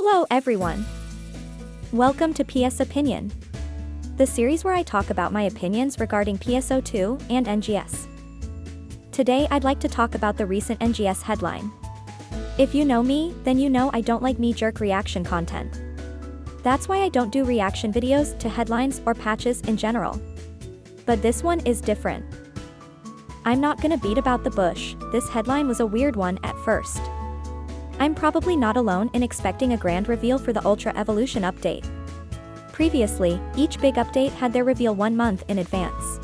Hello everyone! Welcome to PSOpinion, the series where I talk about my opinions regarding PSO2 and NGS. Today I'd like to talk about the recent NGS headline. If you know me, then you know I don't like knee-jerk reaction content. That's why I don't do reaction videos to headlines or patches in general. But this one is different. I'm not gonna beat about the bush, this headline was a weird one at first. I'm probably not alone in expecting a grand reveal for the Ultra Evolution update. Previously, each big update had their reveal 1 month in advance.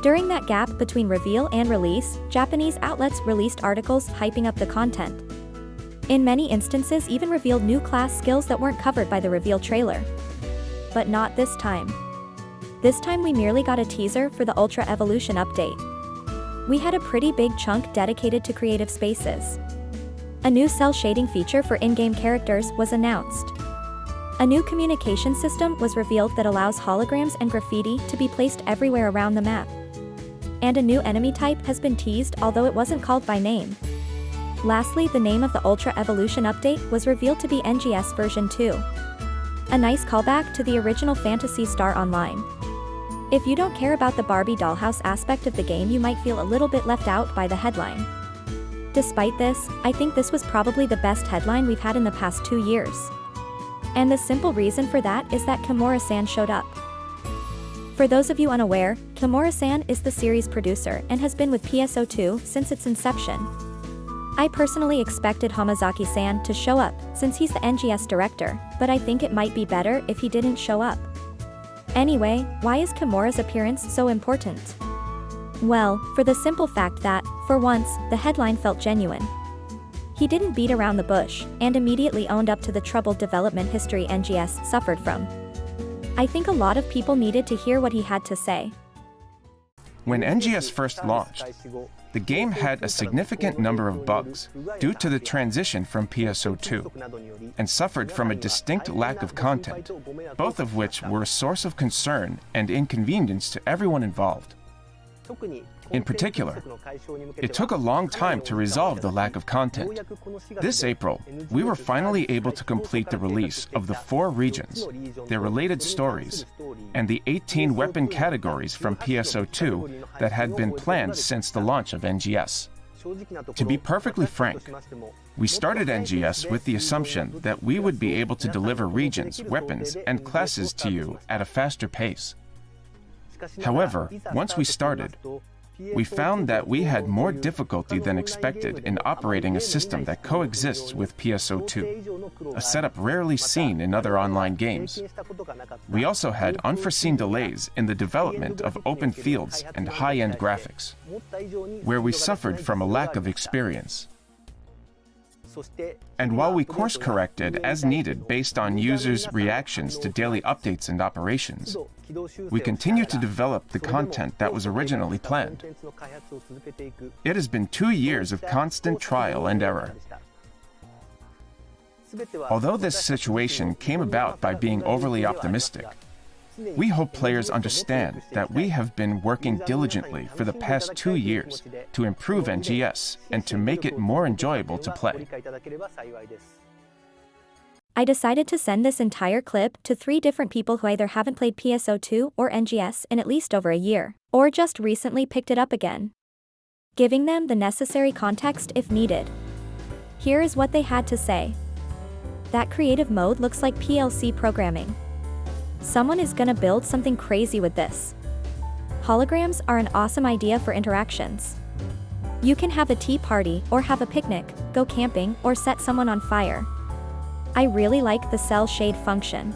During that gap between reveal and release, Japanese outlets released articles hyping up the content. In many instances even revealed new class skills that weren't covered by the reveal trailer. But not this time. This time we merely got a teaser for the Ultra Evolution update. We had a pretty big chunk dedicated to creative spaces. A new cell shading feature for in-game characters was announced. A new communication system was revealed that allows holograms and graffiti to be placed everywhere around the map. And a new enemy type has been teased, although it wasn't called by name. Lastly, the name of the Ultra Evolution update was revealed to be NGS version 2. A nice callback to the original Phantasy Star Online. If you don't care about the Barbie dollhouse aspect of the game, you might feel a little bit left out by the headline. Despite this, I think this was probably the best headline we've had in the past 2 years. And the simple reason for that is that Kimura-san showed up. For those of you unaware, Kimura-san is the series producer and has been with PSO2 since its inception. I personally expected Hamazaki-san to show up, since he's the NGS director, but I think it might be better if he didn't show up. Anyway, why is Kimura's appearance so important? Well, for the simple fact that, for once, the headline felt genuine. He didn't beat around the bush, and immediately owned up to the troubled development history NGS suffered from. I think a lot of people needed to hear what he had to say. When NGS first launched, the game had a significant number of bugs due to the transition from PSO2, and suffered from a distinct lack of content, both of which were a source of concern and inconvenience to everyone involved. In particular, it took a long time to resolve the lack of content. This April, we were finally able to complete the release of the 4 regions, their related stories, and the 18 weapon categories from PSO2 that had been planned since the launch of NGS. To be perfectly frank, we started NGS with the assumption that we would be able to deliver regions, weapons, and classes to you at a faster pace. However, once we started, we found that we had more difficulty than expected in operating a system that coexists with PSO2, a setup rarely seen in other online games. We also had unforeseen delays in the development of open fields and high-end graphics, where we suffered from a lack of experience. And while we course-corrected as needed based on users' reactions to daily updates and operations, we continue to develop the content that was originally planned. It has been 2 years of constant trial and error. Although this situation came about by being overly optimistic, we hope players understand that we have been working diligently for the past 2 years to improve NGS and to make it more enjoyable to play. I decided to send this entire clip to 3 different people who either haven't played PSO2 or NGS in at least over a year, or just recently picked it up again, giving them the necessary context if needed. Here is what they had to say. That creative mode looks like PLC programming. Someone is gonna build something crazy with this. Holograms are an awesome idea for interactions. You can have a tea party, or have a picnic, go camping, or set someone on fire. I really like the cell shade function.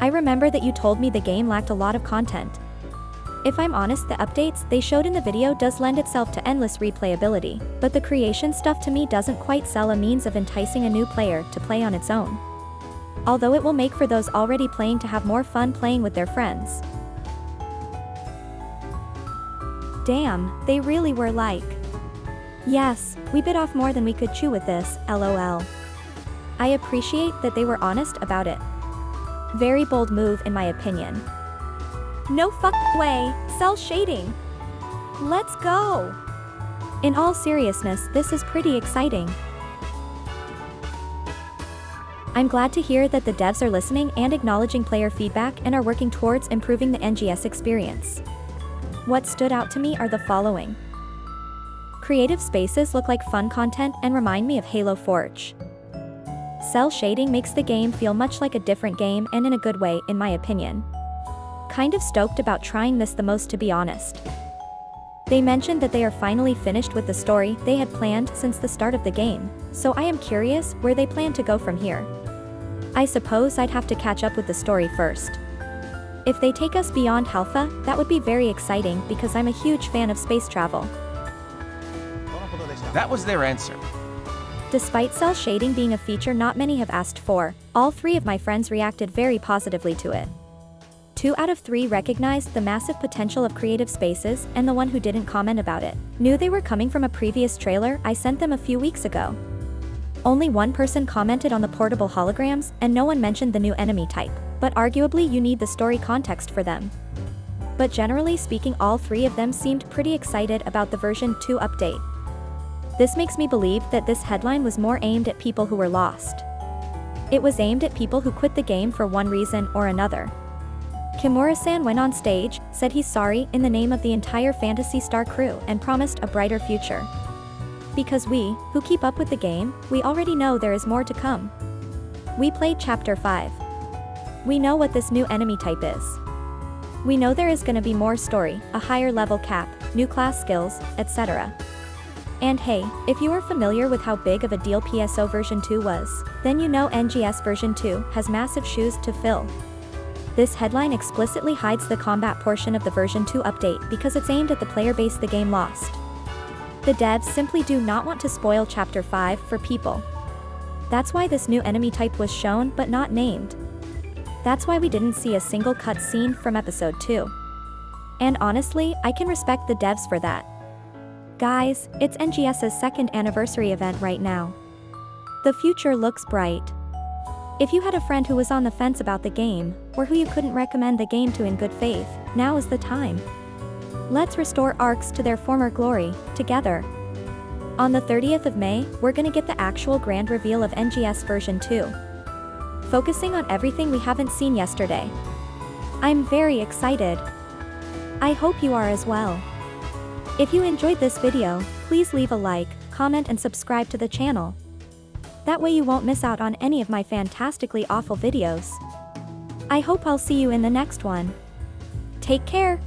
I remember that you told me the game lacked a lot of content. If I'm honest, the updates they showed in the video does lend itself to endless replayability, but the creation stuff to me doesn't quite sell a means of enticing a new player to play on its own. Although it will make for those already playing to have more fun playing with their friends. Damn, they really were like, yes, we bit off more than we could chew with this, lol. I appreciate that they were honest about it. Very bold move in my opinion. No way, cell shading. Let's go. In all seriousness, this is pretty exciting. I'm glad to hear that the devs are listening and acknowledging player feedback and are working towards improving the NGS experience. What stood out to me are the following. Creative spaces look like fun content and remind me of Halo Forge. Cell shading makes the game feel much like a different game and in a good way, in my opinion. Kind of stoked about trying this the most, to be honest. They mentioned that they are finally finished with the story they had planned since the start of the game, so I am curious where they plan to go from here. I suppose I'd have to catch up with the story first. If they take us beyond Alpha, that would be very exciting because I'm a huge fan of space travel. That was their answer. Despite cell shading being a feature not many have asked for, all 3 of my friends reacted very positively to it. 2 out of 3 recognized the massive potential of creative spaces, and the one who didn't comment about it knew they were coming from a previous trailer I sent them a few weeks ago. Only 1 person commented on the portable holograms, and no one mentioned the new enemy type, but arguably you need the story context for them. But generally speaking, all 3 of them seemed pretty excited about the version 2 update. This makes me believe that this headline was more aimed at people who were lost. It was aimed at people who quit the game for one reason or another. Kimura-san went on stage, said he's sorry in the name of the entire Phantasy Star crew, and promised a brighter future. Because we, who keep up with the game, we already know there is more to come. We played Chapter 5. We know what this new enemy type is. We know there is gonna be more story, a higher level cap, new class skills, etc. And hey, if you are familiar with how big of a deal PSO version 2 was, then you know NGS version 2 has massive shoes to fill. This headline explicitly hides the combat portion of the version 2 update because it's aimed at the player base the game lost. The devs simply do not want to spoil Chapter 5 for people. That's why this new enemy type was shown but not named. That's why we didn't see a single cut scene from Episode 2. And honestly, I can respect the devs for that. Guys, it's NGS's 2nd anniversary event right now. The future looks bright. If you had a friend who was on the fence about the game, or who you couldn't recommend the game to in good faith, now is the time. Let's restore ARCs to their former glory, together. On the 30th of May, we're gonna get the actual grand reveal of NGS version 2. Focusing on everything we haven't seen yesterday. I'm very excited. I hope you are as well. If you enjoyed this video, please leave a like, comment and subscribe to the channel. That way you won't miss out on any of my fantastically awful videos. I hope I'll see you in the next one. Take care!